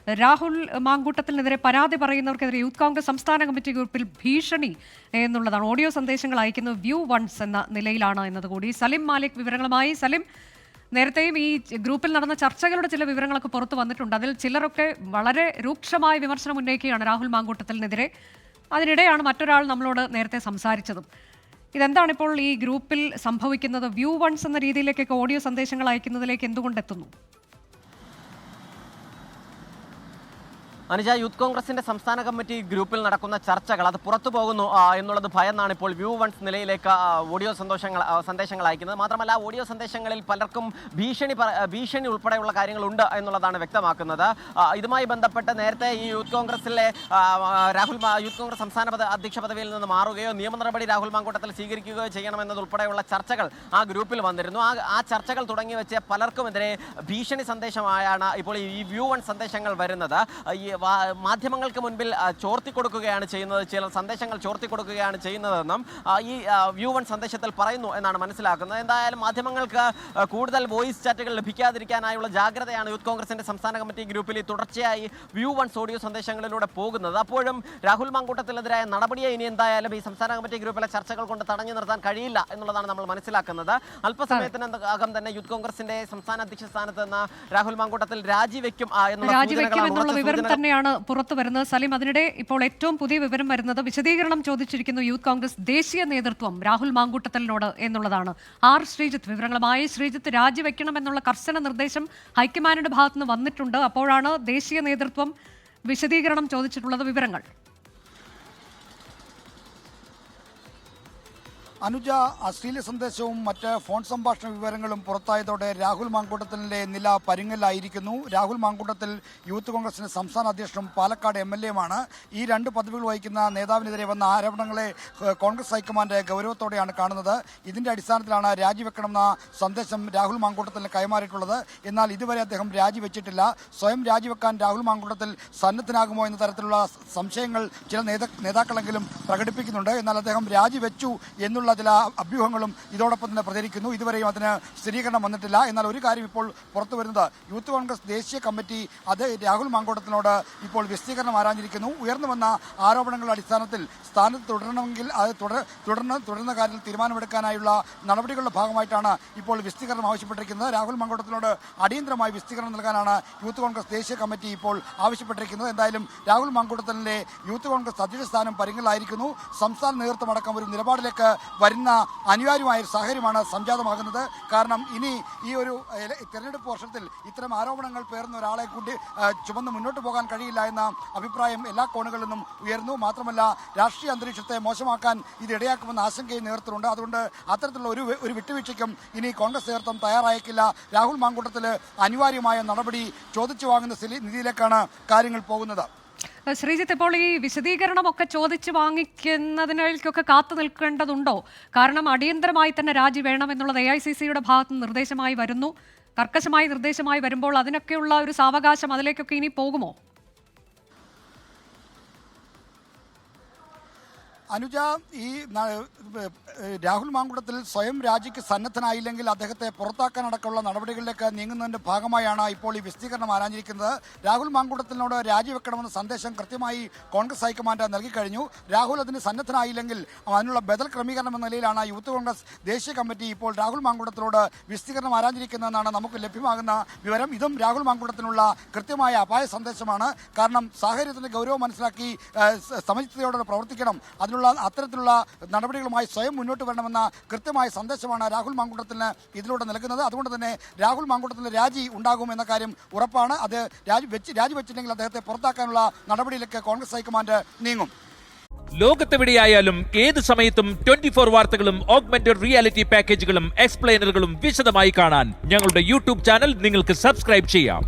രാഹുൽ മാങ്കൂട്ടത്തിനെതിരെ പരാതി പറയുന്നവർക്കെതിരെ യൂത്ത് കോൺഗ്രസ് സംസ്ഥാന കമ്മിറ്റി ഗ്രൂപ്പിൽ ഭീഷണി എന്നുള്ളതാണ്. ഓഡിയോ സന്ദേശങ്ങൾ അയക്കുന്നത് വ്യൂ വൺസ് എന്ന നിലയിലാണ് എന്നതുകൂടി. സലിം മാലിക് വിവരങ്ങളുമായി. സലിം, നേരത്തെയും ഈ ഗ്രൂപ്പിൽ നടന്ന ചർച്ചകളുടെ ചില വിവരങ്ങളൊക്കെ പുറത്തു വന്നിട്ടുണ്ട്. അതിൽ ചിലരൊക്കെ വളരെ രൂക്ഷമായ വിമർശനം ഉന്നയിക്കുകയാണ് രാഹുൽ മാങ്കൂട്ടത്തിനെതിരെ. അതിനിടെയാണ് മറ്റൊരാൾ നമ്മളോട് നേരത്തെ സംസാരിച്ചതും. ഇതെന്താണ് ഇപ്പോൾ ഈ ഗ്രൂപ്പിൽ സംഭവിക്കുന്നത്? വ്യൂ വൺസ് എന്ന രീതിയിലേക്കൊക്കെ ഓഡിയോ സന്ദേശങ്ങൾ അയക്കുന്നതിലേക്ക് എന്തുകൊണ്ടെത്തുന്നു? അനുജ, യൂത്ത് കോൺഗ്രസിന്റെ സംസ്ഥാന കമ്മിറ്റി ഗ്രൂപ്പിൽ നടക്കുന്ന ചർച്ചകൾ അത് പുറത്തു പോകുന്നു എന്നുള്ളത് ഭയന്നാണ് ഇപ്പോൾ വ്യൂ വൺസ് നിലയിലേക്ക് ഓഡിയോ സന്ദേശങ്ങൾ അയക്കുന്നത്. മാത്രമല്ല, ഓഡിയോ സന്ദേശങ്ങളിൽ പലർക്കും ഭീഷണി ഉൾപ്പെടെയുള്ള കാര്യങ്ങളുണ്ട് എന്നുള്ളതാണ് വ്യക്തമാക്കുന്നത്. ഇതുമായി ബന്ധപ്പെട്ട് നേരത്തെ ഈ യൂത്ത് കോൺഗ്രസിലെ യൂത്ത് കോൺഗ്രസ് സംസ്ഥാന അധ്യക്ഷ പദവിയിൽ നിന്ന് മാറുകയോ നിയമ നടപടി രാഹുൽ മാങ്കൂട്ടത്തിൽ സ്വീകരിക്കുകയോ ചെയ്യണമെന്നതുൾപ്പെടെയുള്ള ചർച്ചകൾ ആ ഗ്രൂപ്പിൽ വന്നിരുന്നു. ആ ചർച്ചകൾ തുടങ്ങി വെച്ച് പലർക്കുമെതിരെ ഭീഷണി സന്ദേശമായാണ് ഇപ്പോൾ ഈ വ്യൂ വൺ സന്ദേശങ്ങൾ വരുന്നത്. മാധ്യമങ്ങൾക്ക് മുൻപിൽ ചോർത്തിക്കൊടുക്കുകയാണ് ചെയ്യുന്നത്, ചില സന്ദേശങ്ങൾ ചോർത്തിക്കൊടുക്കുകയാണ് ചെയ്യുന്നതെന്നും ഈ വ്യൂ വൺ സന്ദേശത്തിൽ പറയുന്നു എന്നാണ് മനസ്സിലാക്കുന്നത്. എന്തായാലും മാധ്യമങ്ങൾക്ക് കൂടുതൽ വോയിസ് ചാറ്റുകൾ ലഭിക്കാതിരിക്കാനായുള്ള ജാഗ്രതയാണ് യൂത്ത് കോൺഗ്രസിന്റെ സംസ്ഥാന കമ്മിറ്റി ഗ്രൂപ്പിൽ തുടർച്ചയായി വ്യൂ വൺസ് ഓഡിയോ സന്ദേശങ്ങളിലൂടെ പോകുന്നത്. അപ്പോഴും രാഹുൽ മാങ്കൂട്ടത്തിനെതിരായ നടപടിയെ ഇനി എന്തായാലും ഈ സംസ്ഥാന കമ്മിറ്റി ഗ്രൂപ്പിലെ ചർച്ചകൾ കൊണ്ട് തടഞ്ഞു നിർത്താൻ കഴിയില്ല എന്നുള്ളതാണ് നമ്മൾ മനസ്സിലാക്കുന്നത്. അല്പസമയത്തിനകം തന്നെ യൂത്ത് കോൺഗ്രസിന്റെ സംസ്ഥാന അധ്യക്ഷ സ്ഥാനത്ത് നിന്ന് രാഹുൽ മാങ്കൂട്ടത്തിൽ രാജിവെക്കും എന്നുള്ള തന്നെയാണ് പുറത്തു വരുന്നത്. സലിം, അതിനിടെ ഇപ്പോൾ ഏറ്റവും പുതിയ വിവരം വരുന്നത് വിശദീകരണം ചോദിച്ചിരിക്കുന്നു യൂത്ത് കോൺഗ്രസ് ദേശീയ നേതൃത്വം രാഹുൽ മാങ്കൂട്ടത്തിനോട് എന്നുള്ളതാണ്. ആർ ശ്രീജിത്ത് വിവരങ്ങളുമായി. ശ്രീജിത്ത്, രാജിവെക്കണമെന്നുള്ള കർശന നിർദ്ദേശം ഹൈക്കമാൻഡിന്റെ ഭാഗത്തുനിന്ന് വന്നിട്ടുണ്ട്. അപ്പോഴാണ് ദേശീയ നേതൃത്വം വിശദീകരണം ചോദിച്ചിട്ടുള്ളത്. വിവരങ്ങൾ അനുജ, അശ്ലീല സന്ദേശവും മറ്റ് ഫോൺ സംഭാഷണ വിവരങ്ങളും പുറത്തായതോടെ രാഹുൽ മാങ്കൂട്ടത്തിലെ നില പരുങ്ങലായിരിക്കുന്നു. രാഹുൽ മാങ്കൂട്ടത്തിൽ യൂത്ത് കോൺഗ്രസിന്റെ സംസ്ഥാന അധ്യക്ഷനും പാലക്കാട് MLA-യുമാണ്. ഈ രണ്ട് പദവികൾ വഹിക്കുന്ന നേതാവിനെതിരെ വന്ന ആരോപണങ്ങളെ കോൺഗ്രസ് ഹൈക്കമാൻഡ് ഗൗരവത്തോടെയാണ് കാണുന്നത്. ഇതിന്റെ അടിസ്ഥാനത്തിലാണ് രാജിവെക്കണമെന്ന സന്ദേശം രാഹുൽ മാങ്കൂട്ടത്തിന് കൈമാറിയിട്ടുള്ളത്. എന്നാൽ ഇതുവരെ അദ്ദേഹം രാജിവെച്ചിട്ടില്ല. സ്വയം രാജിവെക്കാൻ രാഹുൽ മാങ്കൂട്ടത്തിൽ സന്നദ്ധനാകുമോ എന്ന തരത്തിലുള്ള സംശയങ്ങൾ ചില നേതാക്കളെങ്കിലും പ്രകടിപ്പിക്കുന്നുണ്ട്. എന്നാൽ അദ്ദേഹം രാജിവെച്ചു എന്നുള്ള ചില അഭ്യൂഹങ്ങളും ഇതോടൊപ്പം തന്നെ പ്രചരിക്കുന്നു. ഇതുവരെയും അതിന് സ്ഥിരീകരണം വന്നിട്ടില്ല. എന്നാൽ ഒരു കാര്യം ഇപ്പോൾ പുറത്തു വരുന്നത്, യൂത്ത് കോൺഗ്രസ് ദേശീയ കമ്മിറ്റി അത് രാഹുൽ മാങ്കൂട്ടത്തിനോട് ഇപ്പോൾ വിശദീകരണം ആരാഞ്ഞിരിക്കുന്നു. ഉയർന്നു വന്ന ആരോപണങ്ങളുടെ അടിസ്ഥാനത്തിൽ സ്ഥാനത്ത് തുടരണമെങ്കിൽ അത് തുടരുന്ന കാര്യത്തിൽ തീരുമാനമെടുക്കാനായുള്ള നടപടികളുടെ ഭാഗമായിട്ടാണ് ഇപ്പോൾ വിശദീകരണം ആവശ്യപ്പെട്ടിരിക്കുന്നത്. രാഹുൽ മാങ്കൂട്ടത്തിനോട് അടിയന്തരമായി വിശദീകരണം നൽകാനാണ് യൂത്ത് കോൺഗ്രസ് ദേശീയ കമ്മിറ്റി ഇപ്പോൾ ആവശ്യപ്പെട്ടിരിക്കുന്നത്. എന്തായാലും രാഹുൽ മാങ്കൂട്ടത്തിലെ യൂത്ത് കോൺഗ്രസ് അധ്യക്ഷ സ്ഥാനം പരിഗണനയിലായിരിക്കുന്നു. സംസ്ഥാന നേതൃത്വം അടക്കം ഒരു നിലപാടിലേക്ക് വരുന്ന അനിവാര്യമായ ഒരു സാഹചര്യമാണ് സംജാതമാകുന്നത്. കാരണം ഇനി ഈ ഒരു തെരഞ്ഞെടുപ്പ് വർഷത്തിൽ ഇത്തരം ആരോപണങ്ങൾ പേർന്ന ഒരാളെ കൂടി ചുമന്ന് മുന്നോട്ട് പോകാൻ കഴിയില്ല എന്ന അഭിപ്രായം എല്ലാ കോണുകളിൽ നിന്നും ഉയർന്നു. മാത്രമല്ല, രാഷ്ട്രീയ അന്തരീക്ഷത്തെ മോശമാക്കാൻ ഇത് ഇടയാക്കുമെന്ന ആശങ്കയും നേതൃത്വമുണ്ട്. അതുകൊണ്ട് അത്തരത്തിലുള്ള ഒരു വിട്ടുവീഴ്ചയ്ക്കും ഇനി കോൺഗ്രസ് നേതൃത്വം തയ്യാറായേക്കില്ല. രാഹുൽ മാങ്കൂട്ടത്തിൽ അനിവാര്യമായ നടപടി ചോദിച്ചു വാങ്ങുന്ന സ്ഥിതിയിലേക്കാണ് കാര്യങ്ങൾ പോകുന്നത്. ശ്രീജിത്ത്, ഇപ്പോൾ ഈ വിശദീകരണമൊക്കെ ചോദിച്ചു വാങ്ങിക്കുന്നതിനൊക്കെ കാത്തു നിൽക്കേണ്ടതുണ്ടോ? കാരണം അടിയന്തരമായി തന്നെ രാജി വേണമെന്നുള്ളത് AICC-യുടെ ഭാഗത്ത് നിന്ന് നിർദ്ദേശമായി വരുന്നു. കർക്കശമായ നിർദ്ദേശമായി വരുമ്പോൾ അതിനൊക്കെയുള്ള ഒരു സാവകാശം അതിലേക്കൊക്കെ ഇനി പോകുമോ? അനുജ, ഈ രാഹുൽ മാങ്കൂട്ടത്തിൽ സ്വയം രാജിക്ക് സന്നദ്ധനായില്ലെങ്കിൽ അദ്ദേഹത്തെ പുറത്താക്കാനടക്കമുള്ള നടപടികളിലേക്ക് നീങ്ങുന്നതിൻ്റെ ഭാഗമായാണ് ഇപ്പോൾ ഈ വിശദീകരണം ആരാഞ്ഞിരിക്കുന്നത്. രാഹുൽ മാങ്കൂട്ടത്തിനോട് രാജിവെക്കണമെന്ന സന്ദേശം കൃത്യമായി കോൺഗ്രസ് ഹൈക്കമാൻഡ് നൽകിക്കഴിഞ്ഞു. രാഹുൽ അതിന് സന്നദ്ധനായില്ലെങ്കിൽ അതിനുള്ള ബദൽ ക്രമീകരണം എന്ന നിലയിലാണ് യൂത്ത് കോൺഗ്രസ് ദേശീയ കമ്മിറ്റി ഇപ്പോൾ രാഹുൽ മാങ്കൂട്ടത്തിനോട് വിശദീകരണം ആരാഞ്ഞിരിക്കുന്നതെന്നാണ് നമുക്ക് ലഭ്യമാകുന്ന വിവരം. ഇതും രാഹുൽ മാങ്കൂട്ടത്തിനുള്ള കൃത്യമായ അപായ സന്ദേശമാണ്. കാരണം സാഹചര്യത്തിൻ്റെ ഗൗരവം മനസ്സിലാക്കി സമചിത്തതയോടെ പ്രവർത്തിക്കണം. അത്തരത്തിലുള്ള നടപടികളുമായി സ്വയം മുന്നോട്ട് വരണമെന്ന കൃത്യമായ സന്ദേശമാണ് രാഹുൽ മാങ്കൂട്ടത്തിന് ഇതിലൂടെ നൽകുന്നത്. അതുകൊണ്ട് തന്നെ രാഹുൽ മാങ്കൂട്ടത്തിന് രാജി ഉണ്ടാകും എന്ന കാര്യം ഉറപ്പാണ്. അത് രാജിവെച്ചില്ലെങ്കിൽ അദ്ദേഹത്തെ പുറത്താക്കാനുള്ള നടപടിയിലേക്ക് കോൺഗ്രസ് ഹൈക്കമാൻഡ് നീങ്ങും. ലോകത്തെവിടെയായാലും ഏത് സമയത്തും 24 വാർത്തകളും ഓഗ്മെന്റഡ് റിയാലിറ്റി പാക്കേജുകളും എക്സ്പ്ലെയിനറുകളും വിശദമായി കാണാൻ ഞങ്ങളുടെ YouTube ചാനൽ നിങ്ങൾക്ക് സബ്സ്ക്രൈബ് ചെയ്യാം.